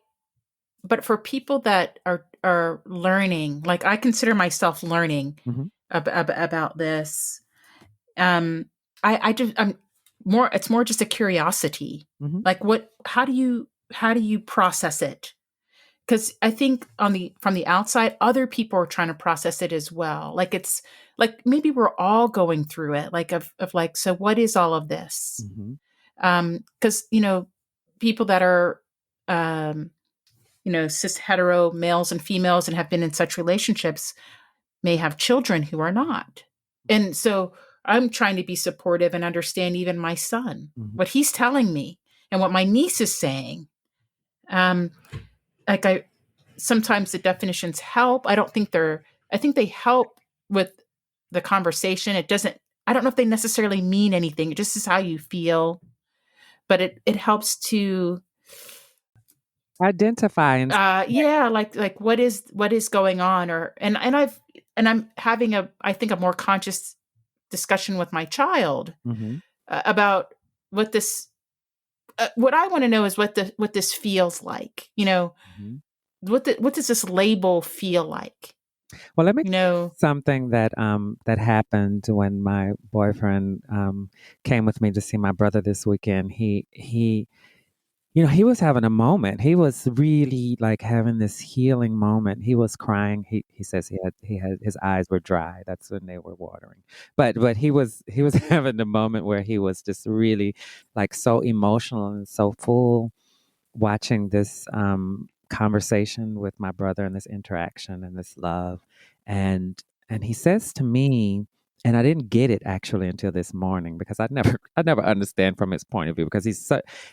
but for people that are learning, like I consider myself learning Hmm. about this. Um, I'm more. It's more just a curiosity. Hmm. Like, how do you process it? Because I think from the outside, other people are trying to process it as well. Like it's like maybe we're all going through it. Like of like, so what is all of this? Hmm. Because people that are, cis hetero males and females and have been in such relationships may have children who are not. And so I'm trying to be supportive and understand even my son, Mhm. what he's telling me and what my niece is saying. Um, like sometimes the definitions help. I think they help with the conversation. I don't know if they necessarily mean anything. It just is how you feel, but it helps to, Identify and yeah, like what is going on, and I'm having I think a more conscious discussion with my child Mhm. about what I want to know is what this feels like. Mhm. What does this label feel like? Well, let me You tell you know. something that happened when my boyfriend came with me to see my brother this weekend. He was having a moment. He was really like having this healing moment. He was crying. He says he had his eyes were dry. That's when they were watering. But he was having the moment where he was just really like so emotional and so full watching this conversation with my brother and this interaction and this love. And he says to me, and I didn't get it actually until this morning because I never understand from his point of view because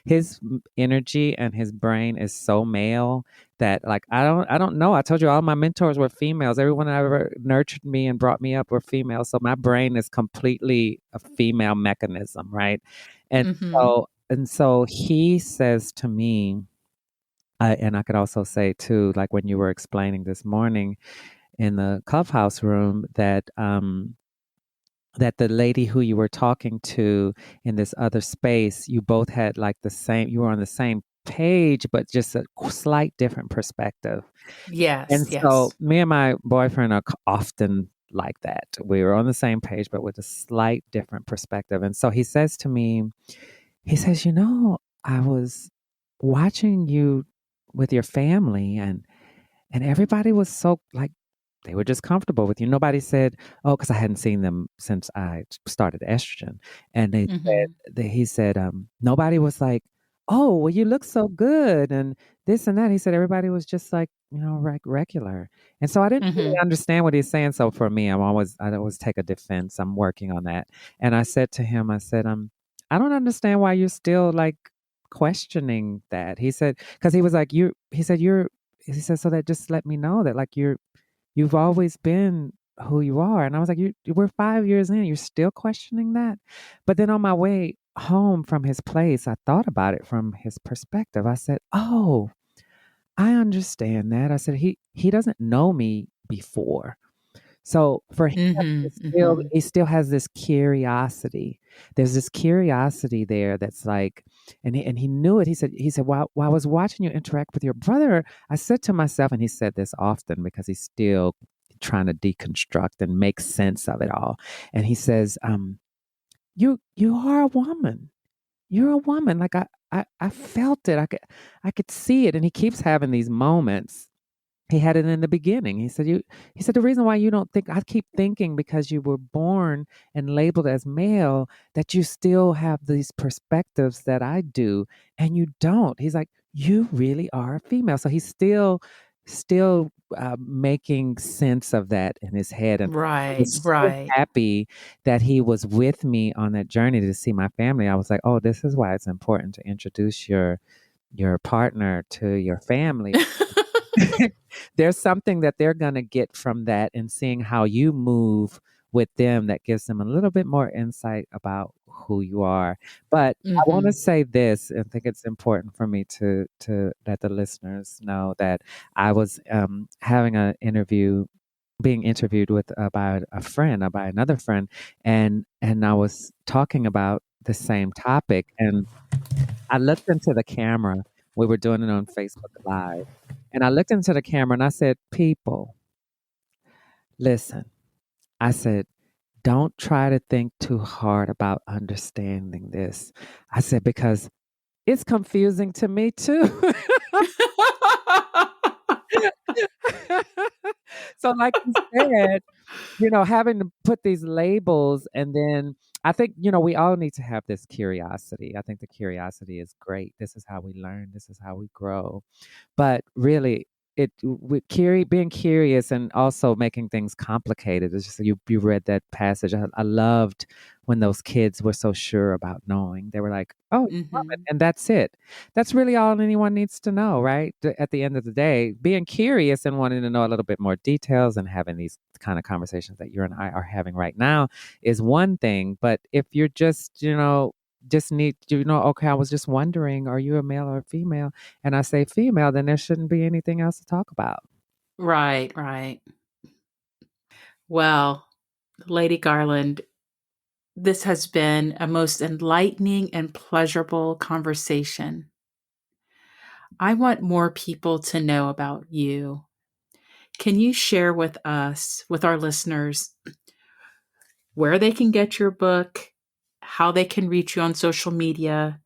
his energy and his brain is so male that like I don't know. I told you all my mentors were females. Everyone that ever nurtured me and brought me up were females. So my brain is completely a female mechanism, right? And Mhm. so he says to me, and I could also say too, like when you were explaining this morning in the clubhouse room that the lady who you were talking to in this other space, you both had like you were on the same page, but just a slight different perspective. Yes, And so yes. me and my boyfriend are often like that. We were on the same page, but with a slight different perspective. And so he says to me, he says, I was watching you with your family and everybody was so like they were just comfortable with you. Nobody said, "Oh," because I hadn't seen them since I started estrogen, and Mhm. he said, nobody was like, "Oh, well, you look so good," and this and that. He said everybody was just like regular, and so I didn't really Mhm. understand what he's saying. So for me, I always take a defense. I'm working on that, and I said to him, I said, I don't understand why you're still like questioning that. He said, because he was like, he said, so that just let me know that like you've always been who you are. And I was like, we're 5 years in, you're still questioning that. But then on my way home from his place, I thought about it from his perspective. I said, oh, I understand that. I said, he doesn't know me before. So for him, Mhm. Mhm. he still has this curiosity. There's this curiosity there that's like, and he knew it. He said, while I was watching you interact with your brother, I said to myself, and he said this often because he's still trying to deconstruct and make sense of it all. And he says, you are a woman. You're a woman. Like I felt it. I could see it. And he keeps having these moments. He had it in the beginning. He said the reason why you don't think I keep thinking because you were born and labeled as male that you still have these perspectives that I do and you don't. He's like, you really are a female. So he's still making sense of that in his head. And I Right, was so right. happy that he was with me on that journey to see my family. I was like, oh, this is why it's important to introduce your partner to your family. There's something that they're going to get from that and seeing how you move with them that gives them a little bit more insight about who you are. But I want to Mhm. say this, and I think it's important for me to let the listeners know that I was having an interview being interviewed with by a friend by another friend and I was talking about the same topic and I looked into the camera. We were doing it on Facebook Live. And I looked into the camera and I said, people, listen. I said, don't try to think too hard about understanding this. I said, because it's confusing to me too. So, like you said, having to put these labels and then I think, we all need to have this curiosity. I think the curiosity is great. This is how we learn. This is how we grow. But really, being curious and also making things complicated. It's just you read that passage. I loved when those kids were so sure about knowing. They were like, "Oh, you love it," Hmm. and that's it. That's really all anyone needs to know, right? At the end of the day, being curious and wanting to know a little bit more details and having these kind of conversations that you and I are having right now is one thing. But if you're just need, okay, I was just wondering, are you a male or a female? And I say female, then there shouldn't be anything else to talk about. Right, right. Well, Lady Garland, this has been a most enlightening and pleasurable conversation. I want more people to know about you. Can you share with us, with our listeners, where they can get your book, how they can reach you on social media,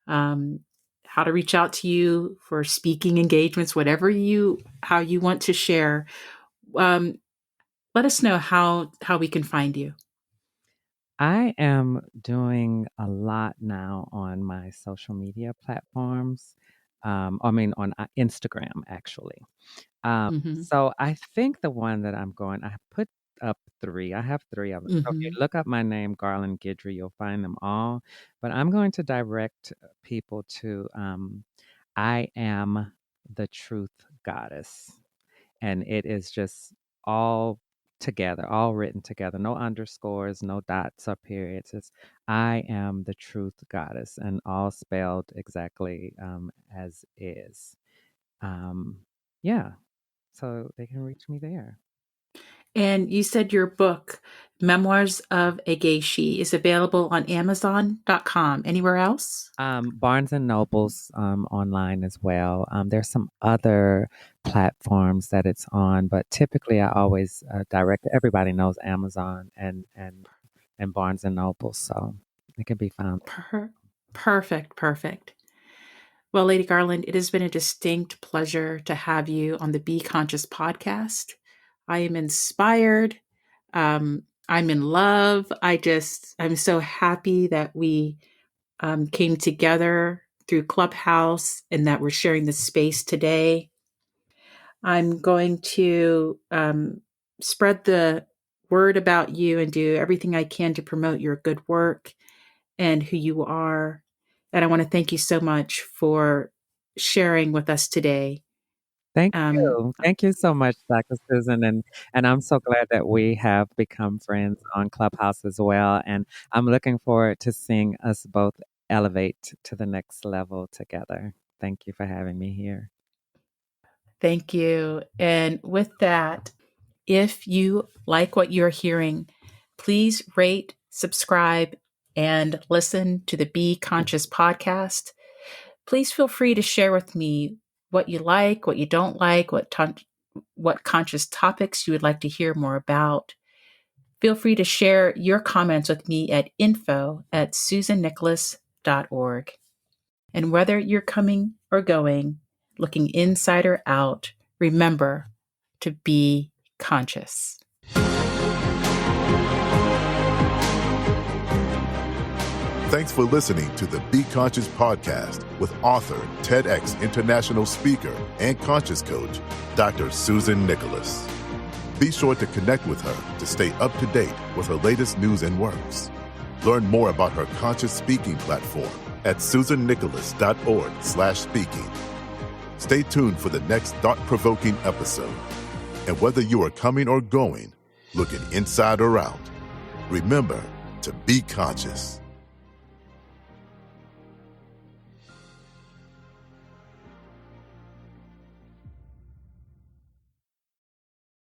um, how to reach out to you for speaking engagements, how you want to share? Um, Let us know how we can find you. I am doing a lot now on my social media platforms. On Instagram, actually. Hmm. So I think the one that I have put up three. I have three of them. So if you Hmm. look up my name, Garland Guidry, you'll find them all. But I'm going to direct people to I am the Truth Goddess. And it is just all together, all written together, no underscores, no dots or periods. It's I am the Truth Goddess, and all spelled exactly as is. Um, yeah, so they can reach me there. And you said your book, Memoirs of a GayShe, is available on Amazon.com. Anywhere else? Barnes and Nobles online as well. There's some other platforms that it's on, but typically I always direct. Everybody knows Amazon and Barnes and Noble, so it can be found. Per- Perfect, perfect. Well, Lady Garland, it has been a distinct pleasure to have you on the Be Conscious podcast. I am inspired. I'm in love. I'm so happy that we came together through Clubhouse and that we're sharing this space today. I'm going to spread the word about you and do everything I can to promote your good work and who you are. And I want to thank you so much for sharing with us today. Thank Um, you. Thank you so much, Dr. Susan. And I'm so glad that we have become friends on Clubhouse as well. And I'm looking forward to seeing us both elevate to the next level together. Thank you for having me here. Thank you. And with that, if you like what you're hearing, please rate, subscribe, and listen to the Be Conscious podcast. Please feel free to share with me what you like, what you don't like, what conscious topics you would like to hear more about. Feel free to share your comments with me at info@susannicholas.org. And whether you're coming or going, looking inside or out, remember to be conscious. Thanks for listening to the Be Conscious podcast with author, TEDx international speaker, and conscious coach, Dr. Susan Nicholas. Be sure to connect with her to stay up to date with her latest news and works. Learn more about her conscious speaking platform at susannicholas.org/speaking. Stay tuned for the next thought-provoking episode. And whether you are coming or going, looking inside or out, remember to be conscious.